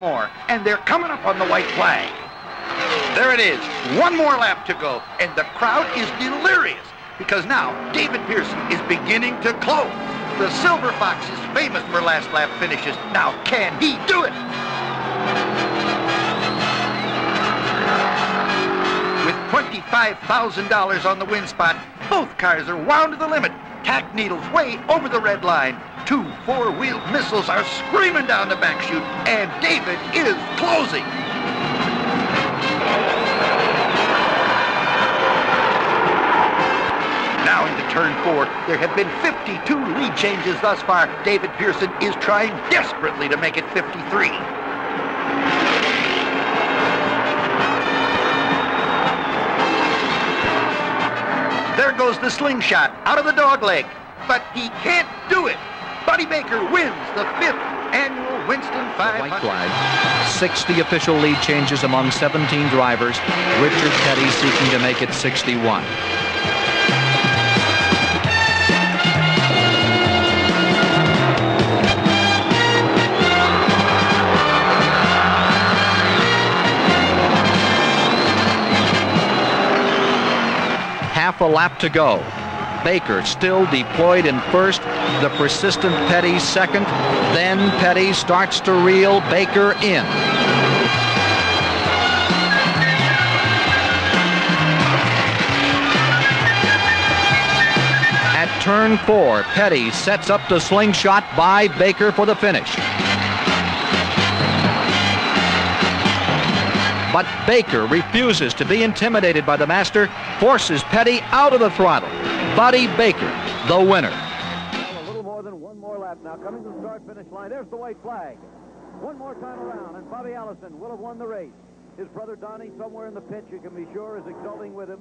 more, and they're coming up on the white flag. There it is, one more lap to go, and the crowd is delirious because now David Pearson is beginning to close. The Silver Fox is famous for last lap finishes. Now, can he do it? With $25,000 on the win spot, both cars are wound to the limit. Tack needles way over the red line. Two four-wheeled missiles are screaming down the back chute, and David is closing. Now into turn 4. There have been 52 lead changes thus far. David Pearson is trying desperately to make it 53. There goes the slingshot out of the dogleg, but he can't do it. Buddy Baker wins the 5th annual Winston 500. White flag. 60 official lead changes among 17 drivers. Richard Petty seeking to make it 61. Half a lap to go. Baker still deployed in first, the persistent Petty second, then Petty starts to reel Baker in. At turn 4, Petty sets up the slingshot by Baker for the finish. But Baker refuses to be intimidated by the master, forces Petty out of the throttle. Buddy Baker, the winner. A little more than one more lap now. Coming to the start-finish line. There's the white flag. One more time around, and Bobby Allison will have won the race. His brother Donnie, somewhere in the pit, you can be sure, is exulting with him.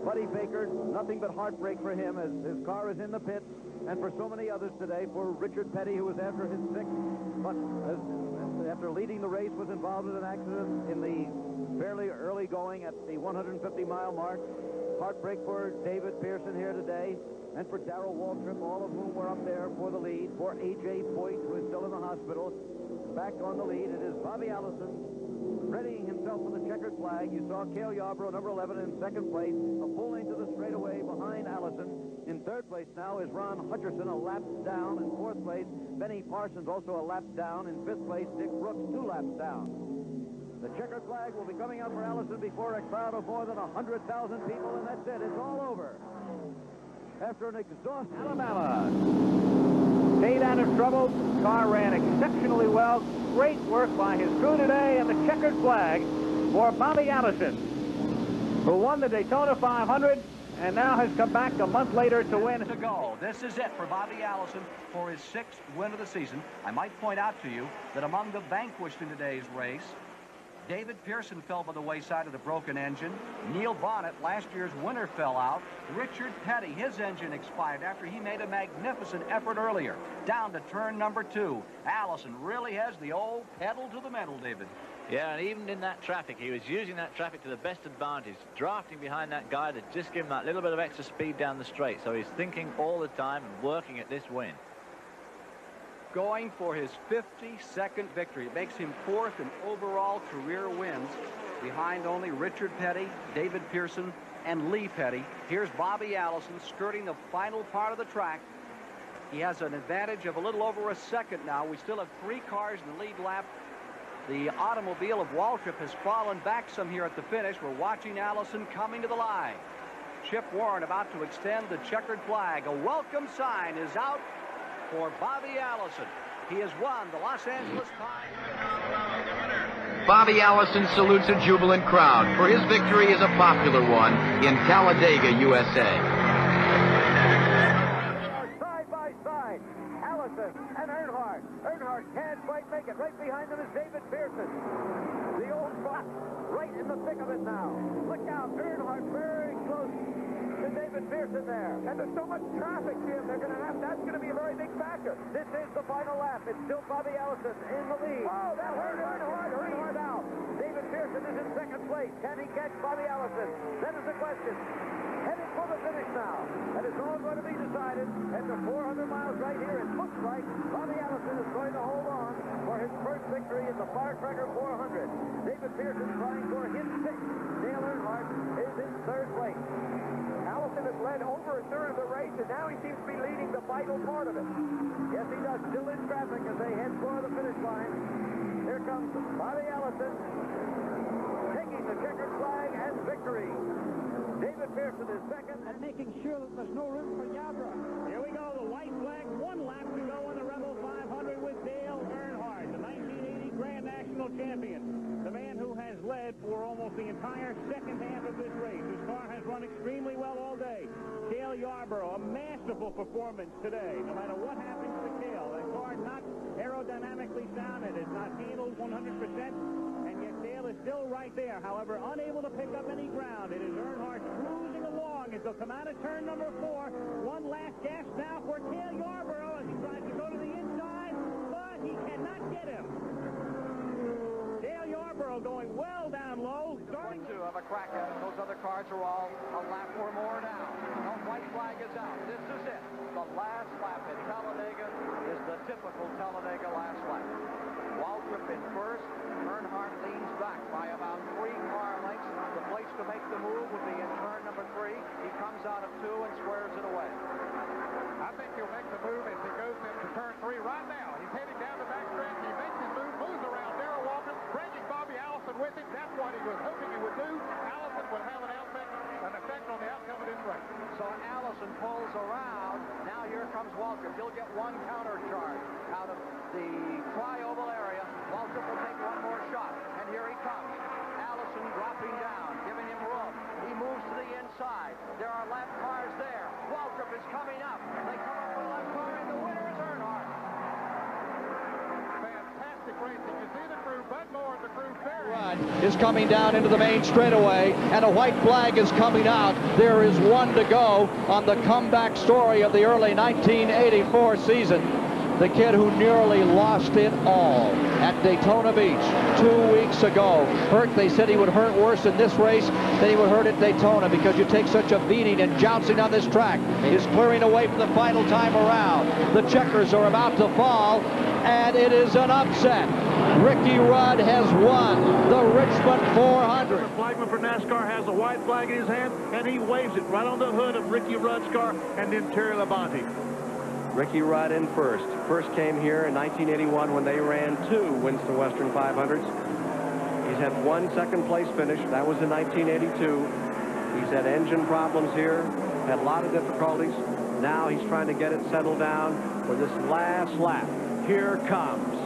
Buddy Baker, nothing but heartbreak for him as his car is in the pit, and for so many others today, for Richard Petty, who was after his 6th, but after leading the race, was involved in an accident in the fairly early going at the 150-mile mark. Heartbreak for David Pearson here today, and for Darrell Waltrip, all of whom were up there for the lead. For A.J. Foyt, who is still in the hospital, back on the lead. It is Bobby Allison readying himself for the checkered flag. You saw Cale Yarborough, number 11, in second place, a full length to the straightaway behind Allison. In third place now is Ron Hutcherson, a lap down. In fourth place, Benny Parsons, also a lap down. In fifth place, Dick Brooks, 2 laps down. The checkered flag will be coming out for Allison before a crowd of more than 100,000 people, and that's it. It's all over. After an exhausting Alabama stayed out of trouble, car ran exceptionally well. Great work by his crew today, and the checkered flag for Bobby Allison, who won the Daytona 500 and now has come back a month later to win. To go. This is it for Bobby Allison for his 6th win of the season. I might point out to you that among the vanquished in today's race, David Pearson fell by the wayside of the broken engine. Neil Bonnet, last year's winner, fell out. Richard Petty, his engine expired after he made a magnificent effort earlier. Down to turn number 2. Allison really has the old pedal to the metal, David. Yeah, and even in that traffic, he was using that traffic to the best advantage, drafting behind that guy that just gave him that little bit of extra speed down the straight. So he's thinking all the time and working at this win. Going for his 52nd victory. It makes him 4th in overall career wins, behind only Richard Petty, David Pearson, and Lee Petty. Here's Bobby Allison skirting the final part of the track. He has an advantage of a little over a second now. We still have 3 cars in the lead lap. The automobile of Waltrip has fallen back some here at the finish. We're watching Allison coming to the line. Chip Warren about to extend the checkered flag. A welcome sign is out for Bobby Allison. He has won the Los Angeles Times. Bobby Allison salutes a jubilant crowd, for his victory is a popular one in Talladega, USA. Side by side, Allison and Earnhardt. Earnhart can't quite make it. Right behind them is David Pearson. The old fox right in the thick of it now. Look out, Earnhardt very close to David Pearson there. And there's so much traffic, Jim, that's going to be a very big factor. This is the final lap. It's still Bobby Allison in the lead. Oh, that hurt Earnhardt out. David Pearson is in second place. Can he catch Bobby Allison? That is the question. Heading for the finish now. And it's all going to be decided at the 400 miles right here. It looks like Bobby Allison is going to hold on for his first victory in the Firecracker 400. David Pearson trying for his sixth. Dale Earnhardt is in third place. Allison has led over a third of the race, and now he seems to be leading the vital part of it. Yes, he does. Still in traffic as they head for the finish line. Here comes Bobby Allison taking the checkered flag and victory. David Pearson is second. And making sure that there's no room for Yarborough. Here we go, the white flag, 1 lap to go in the Rebel 500 with Dale Earnhardt, the 1980 Grand National Champion. The man who has led for almost the entire second half of this race. His car has run extremely well all day. Dale Yarborough, a masterful performance today. No matter what happens to Dale, that car not aerodynamically sound. It is not handled 100%. And yet Dale is still right there. However, unable to pick up any ground. It is Earnhardt cruising along as they'll come out of turn number 4. One last gas now for Dale Yarborough as he tries to go to the inside, but he cannot get him. Dale Yarborough going well down low. Starting to have a crack at it. Those other cars are all a lap or more down. The white flag is out. This is it. The last lap at Talladega is the typical Talladega last lap. Waltrip in first. Earnhardt leans back by about 3 car lengths. The place to make the move would be in turn number 3. He comes out of 2 and squares it away. I think he'll make the move as he goes into turn 3 right now. He's heading down the backstretch. He makes his move, moves around Darrell Waltrip, bringing Bobby Allison with him. That's what he was hoping he would do. Allison would have an effect on the outcome of this race. So Allison pulls around. Now here comes Waltrip. He'll get 1 counter charge out of the tri-oval area. Waltrip will take 1 more shot. And here he comes. Allison dropping down, giving him room. He moves to the inside. There are lap cars there. Waltrip is coming up. They come up with a lap car, and the winner is Earnhardt. Fantastic racing. You see the crew, Bud Moore and the crew very. Is coming down into the main straightaway, and a white flag is coming out. There is 1 to go on the comeback story of the early 1984 season. The kid who nearly lost it all at Daytona Beach 2 weeks ago. Hurt, they said he would hurt worse in this race than he would hurt at Daytona because you take such a beating, and jouncing on this track is clearing away for the final time around. The checkers are about to fall, and it is an upset. Ricky Rudd has won the Richmond 400. The flagman for NASCAR has a white flag in his hand, and he waves it right on the hood of Ricky Rudd's car and then Terry Labonte. Ricky Rudd in first. First came here in 1981 when they ran 2 Winston Western 500s. He's had 1 second-place finish. That was in 1982. He's had engine problems here, had a lot of difficulties. Now he's trying to get it settled down for this last lap. Here comes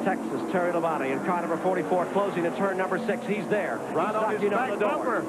Texas, Terry Labonte in car number 44, closing at turn number 6. He's there. Right on his back bumper.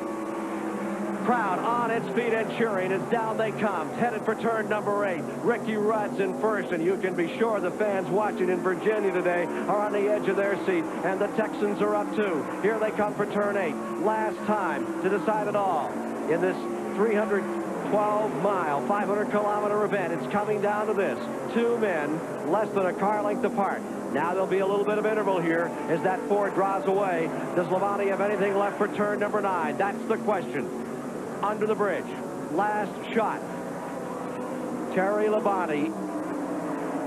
Crowd on its feet and cheering as down they come, headed for turn number 8. Ricky Rudd's in first, and you can be sure the fans watching in Virginia today are on the edge of their seat, and the Texans are up too. Here they come for turn 8. Last time to decide it all in this 312-mile, 500-kilometer event. It's coming down to this. 2 men, less than a car length apart. Now there'll be a little bit of interval here as that Ford draws away. Does Labonte have anything left for turn number 9? That's the question. Under the bridge. Last shot. Terry Labonte.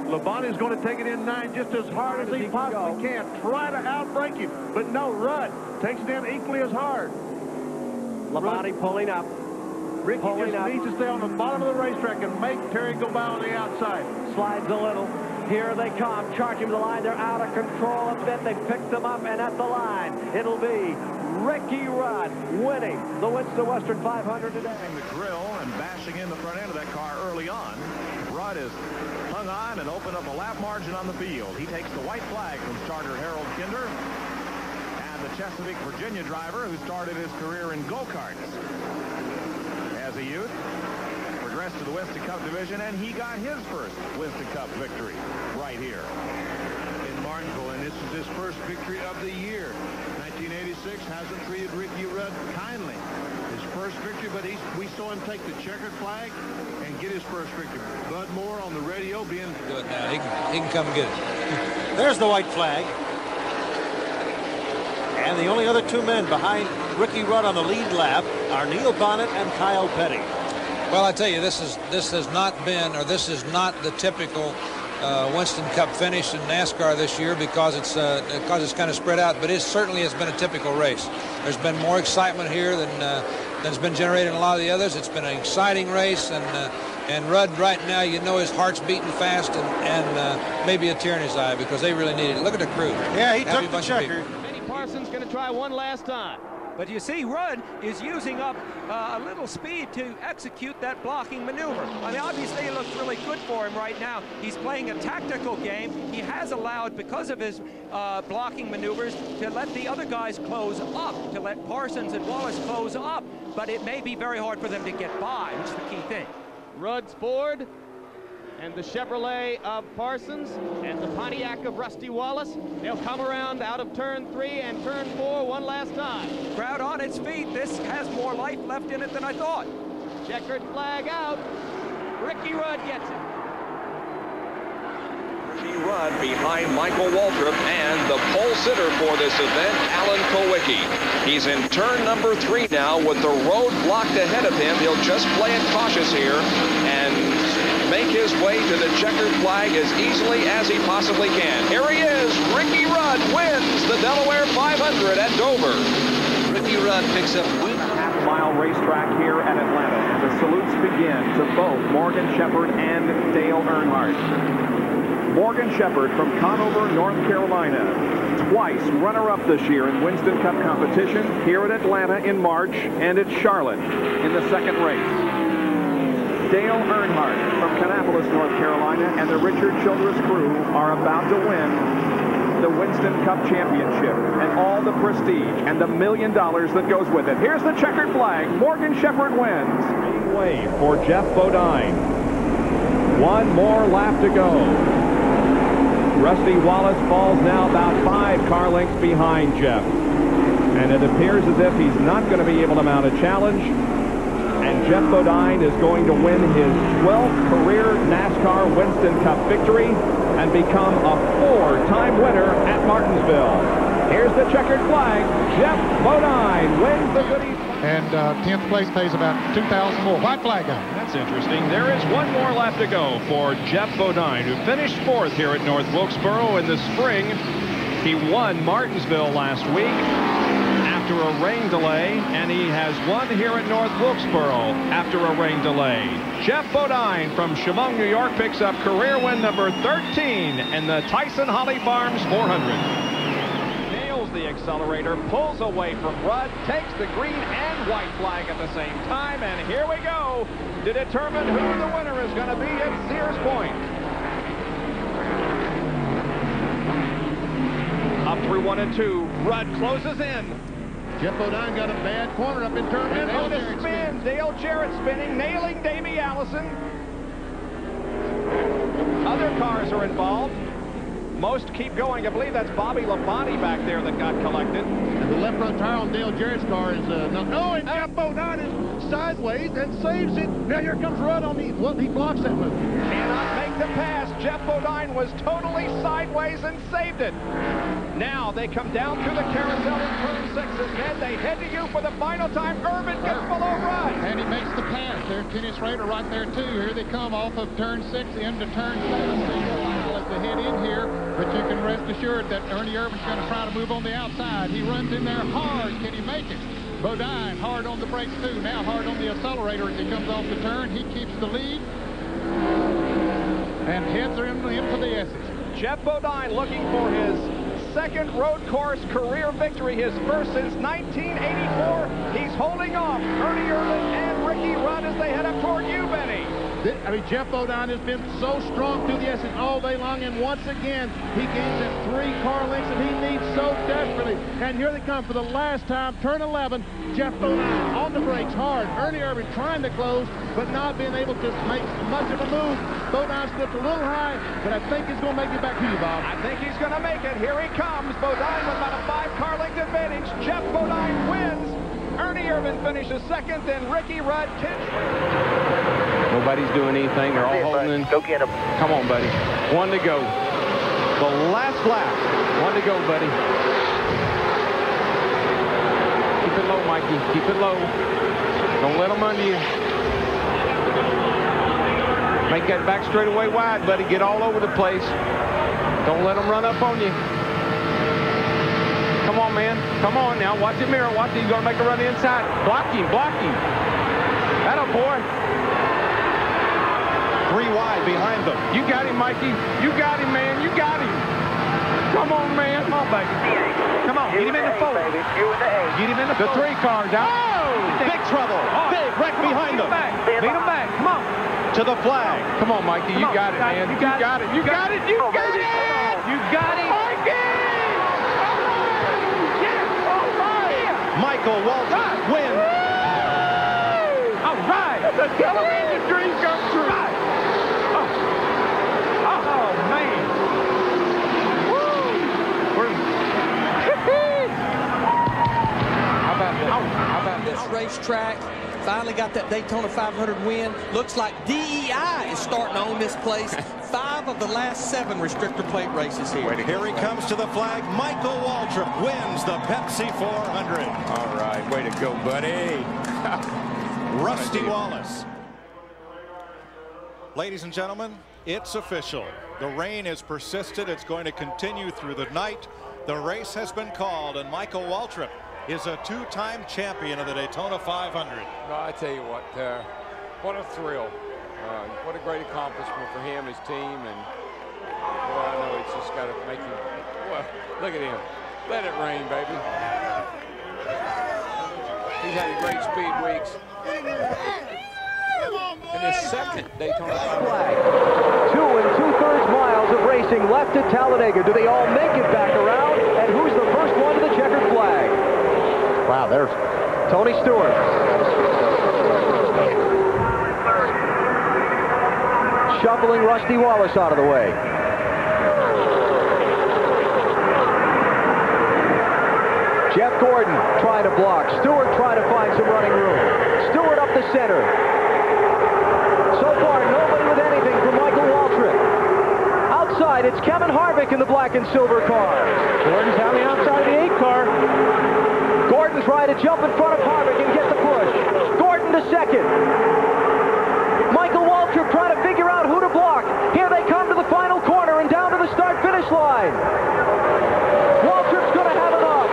Labonte's going to take it in 9 just as hard as he possibly can. Try to outbrake him. But no, Rudd takes it in equally as hard. Labonte pulling up. Ricky just needs to stay on the bottom of the racetrack and make Terry go by on the outside. Slides a little. Here they come, charging the line. They're out of control a bit. They picked them up, and at the line, it'll be Ricky Rudd winning the Winston Western 500 today. The grill and bashing in the front end of that car early on. Rudd is hung on and opened up a lap margin on the field. He takes the white flag from starter Harold Kinder and the Chesapeake, Virginia driver who started his career in go-karts as a youth. Progressed to the Winston Cup division, and he got his first Winston Cup victory right here in Martinsville, and this is his first victory of the year. 1986 hasn't treated Ricky Rudd kindly. His first victory, but we saw him take the checkered flag and get his first victory. Bud Moore on the radio being good now. He can come get it. There's the white flag. And And the only other two men behind Ricky Rudd on the lead lap are Neil Bonnet and Kyle Petty. Well, I tell you, this is not the typical Winston Cup finish in NASCAR this year because it's kind of spread out. But it certainly has been a typical race. There's been more excitement here than's been generated in a lot of the others. It's been an exciting race, and Rudd right now, you know, his heart's beating fast and maybe a tear in his eye because they really needed it. Look at the crew. Yeah, he took the checker. Benny Parsons going to try one last time. But you see, Rudd is using up a little speed to execute that blocking maneuver. I mean, obviously it looks really good for him right now. He's playing a tactical game. He has allowed, because of his blocking maneuvers, to let the other guys close up, to let Parsons and Wallace close up. But it may be very hard for them to get by, which is the key thing. Rudd's Ford and the Chevrolet of Parsons and the Pontiac of Rusty Wallace. They'll come around out of turn 3 and turn 4 one last time. Crowd on its feet. This has more life left in it than I thought. Checkered flag out. Ricky Rudd gets it. Ricky Rudd behind Michael Waltrip and the pole sitter for this event, Alan Kowicki. He's in turn number 3 now with the road blocked ahead of him. He'll just play it cautious here and make his way to the checkered flag as easily as he possibly can. Here he is. Ricky Rudd wins the Delaware 500 at Dover. Ricky Rudd picks up win. Half-mile racetrack here at Atlanta, and the salutes begin to both Morgan Shepherd and Dale Earnhardt. Morgan Shepherd from Conover, North Carolina, twice runner-up this year in Winston Cup competition, here at Atlanta in March and at Charlotte in the second race. Dale Earnhardt from Kannapolis, North Carolina, and the Richard Childress crew are about to win the Winston Cup Championship and all the prestige and the $1 million that goes with it. Here's the checkered flag. Morgan Shepherd wins. Main way for Jeff Bodine. One more lap to go. Rusty Wallace falls now about 5 car lengths behind Jeff. And it appears as if he's not going to be able to mount a challenge. And Jeff Bodine is going to win his 12th career NASCAR Winston Cup victory and become a 4-time winner at Martinsville. Here's the checkered flag. Jeff Bodine wins the goodies. And 10th place pays about $2,000 more. White flag on. That's interesting. There is one more lap to go for Jeff Bodine, who finished 4th here at North Wilkesboro in the spring. He won Martinsville last week after a rain delay, and he has won here at North Wilkesboro after a rain delay. Jeff Bodine from Chemung, New York picks up career win number 13 in the Tyson Holly Farms 400. Nails the accelerator, pulls away from Rudd, takes the green and white flag at the same time, and here we go to determine who the winner is going to be at Sears Point. Up through 1 and 2, Rudd closes in. Jeff Bodine got a bad corner up in turn 1. Oh, the spin. Dale Jarrett spinning, nailing Davey Allison. Other cars are involved. Most keep going. I believe that's Bobby Labonte back there that got collected. And the left front tire on Dale Jarrett's car is no, and Jeff Bodine is sideways and saves it. Now here comes Rudd on the, well, he blocks that move. Cannot make the pass. Jeff Bodine was totally sideways and saved it. Now they come down through the carousel in turn 6 as Ned. They head to you for the final time. Irvin gets below Rudd. And he makes the pass. There's Dennis Rader right there too. Here they come off of turn 6 into turn 7. As they head in here, but you can rest assured that Ernie Irvin's going to try to move on the outside. He runs in there hard. Can he make it? Bodine hard on the brakes too. Now hard on the accelerator as he comes off the turn. He keeps the lead. And heads are in for the S's. Jeff Bodine looking for his second road course career victory, his first since 1984. He's holding off Ernie Irvin and Ricky Rudd as they head up toward you, Benny. I mean, Jeff Bodine has been so strong through the S's all day long, and once again, he gains that 3 car lengths that he needs so desperately. And here they come for the last time, turn 11, Jeff Bodine on the brakes hard. Ernie Irvin trying to close, but not being able to make much of a move. Bodine slipped a little high, but I think he's going to make it back to you, Bob. I think he's going to make it. Here he comes. Bodine with about a 5 car length advantage. Jeff Bodine wins. Ernie Irvin finishes 2nd, and Ricky Rudd 10th. Nobody's doing anything. They're all holding in. Go get him. Come on, buddy. 1 to go. The last lap. 1 to go, buddy. Mikey. Keep it low. Don't let them under you. Make that back straightaway wide, buddy. Get all over the place. Don't let them run up on you. Come on, man. Come on now. Watch the mirror. Watch it. He's going to make a run inside. Block him. Block him. That'll, boy. 3 wide behind them. You got him, Mikey. You got him, man. You got him. Come on, man. Come on, baby. Come on. Get him in the 4. Get him in the 3 cars out. Oh! Big trouble. Big wreck behind them. Beat him back. Come on. To the flag. Come on, Mikey. You got it, man. You got it. You got it. You got it. You got it. Mikey! Michael Waltrip wins. All right. The television dream come true. Right. Oh, man. How about this racetrack? Finally got that Daytona 500 win. Looks like DEI is starting to own this place. 5 of the last 7 restrictor plate races here. Here he comes to the flag. Michael Waltrip wins the Pepsi 400. All right, way to go, buddy. Rusty Wallace. Ladies and gentlemen, it's official. The rain has persisted. It's going to continue through the night. The race has been called, and Michael Waltrip is a 2-time champion of the Daytona 500. No, I tell you what a thrill. What a great accomplishment for him, his team, and boy, I know it's just got to make him, well, look at him. Let it rain, baby. He's had a great speed weeks. And his second Daytona 500. 2 2/3 miles of racing left at Talladega. Do they all make it back around? And who's the first one to the checkered flag? Wow, there's Tony Stewart. Shuffling Rusty Wallace out of the way. Jeff Gordon trying to block. Stewart trying to find some running room. Stewart up the center. So far, nobody with anything from Michael Waltrip. Outside, it's Kevin Harvick in the black and silver car. Gordon's on the outside of the 8 car. Gordon trying to jump in front of Harvick and get the push. Gordon to second. Michael Waltrip trying to figure out who to block. Here they come to the final corner and down to the start-finish line. Waltrip's going to have enough.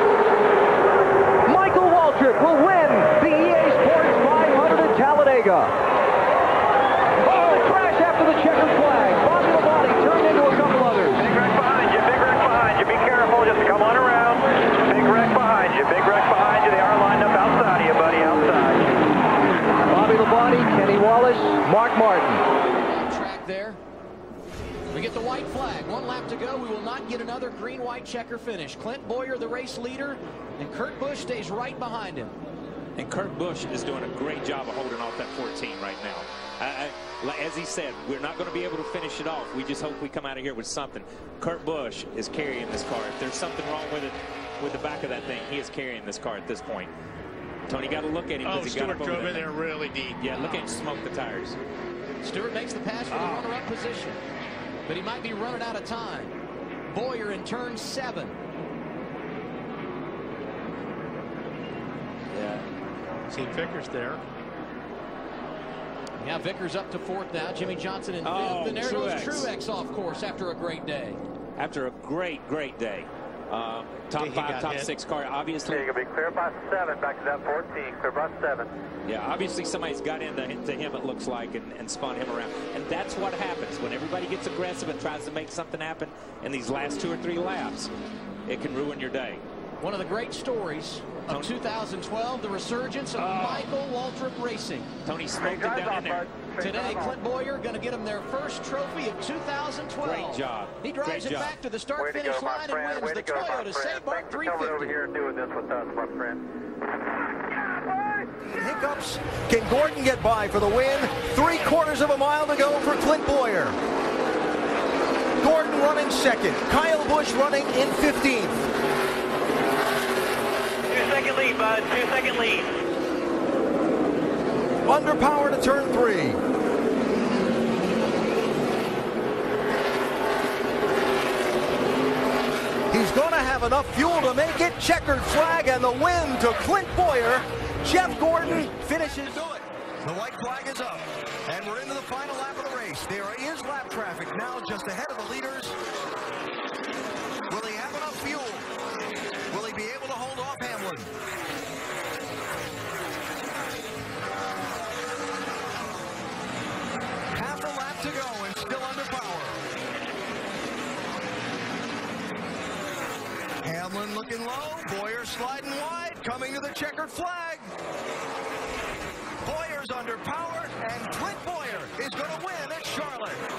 Michael Waltrip will win the EA Sports 500 at Talladega. Oh, the crash after the checkered flag. Bobby Labonte turned into a couple others. Big wreck behind you. Big wreck behind you. Be careful. Just come on around. Big wreck behind you. Big wreck behind you. They are lined up outside of you, buddy. Outside. Bobby Labonte, Kenny Wallace, Mark Martin. Track there. We get the white flag. 1 lap to go. We will not get another green-white checker finish. Clint Boyer, the race leader, and Kurt Busch stays right behind him. And Kurt Busch is doing a great job of holding off that 14 right now. As he said, we're not going to be able to finish it off. We just hope we come out of here with something. Kurt Busch is carrying this car. If there's something wrong with it, with the back of that thing, he is carrying this car at this point. Tony got to look at him. Oh, he Stewart got drove in there really deep. Yeah, look at him smoke the tires. Stewart makes the pass for the runner-up position, but he might be running out of time. Boyer in turn 7. Yeah. See Vickers there. Yeah, Vickers up to 4th now. Jimmy Johnson in 5th. And there goes Truex off course after a great day. After a great day. Top 5, top 6 car, obviously. You're going to be clear by 7, back to that 14, clear by 7. Yeah, obviously somebody's got into him, it looks like, and spun him around. And that's what happens when everybody gets aggressive and tries to make something happen in these last 2 or 3 laps. It can ruin your day. One of the great stories of 2012, the resurgence of Michael Waltrip Racing. Tony smoked it down in there. Today, Clint Boyer going to get him their first trophy of 2012. Great job. He drives it back to the start-finish line and wins the Toyota St. Bart 350. over here and doing this with us, my friend. Hiccups. Can Gordon get by for the win? 3/4 of a mile to go for Clint Boyer. Gordon running second. Kyle Busch running in 15th. 2-second lead, bud. 2-second lead. Underpower to turn 3. He's going to have have enough fuel to make it. Checkered flag and the win to Clint Boyer. Jeff Gordon finishes it. The white flag is up, and we're into the final lap of the race. There is lap traffic now just ahead of the leaders. Will he have enough fuel? Will he be able to hold off Hamlin? Half a lap to go and still under power. Hamlin looking low, Boyer sliding wide, coming to the checkered flag. Boyer's under power, and Clint Boyer is going to win at Charlotte.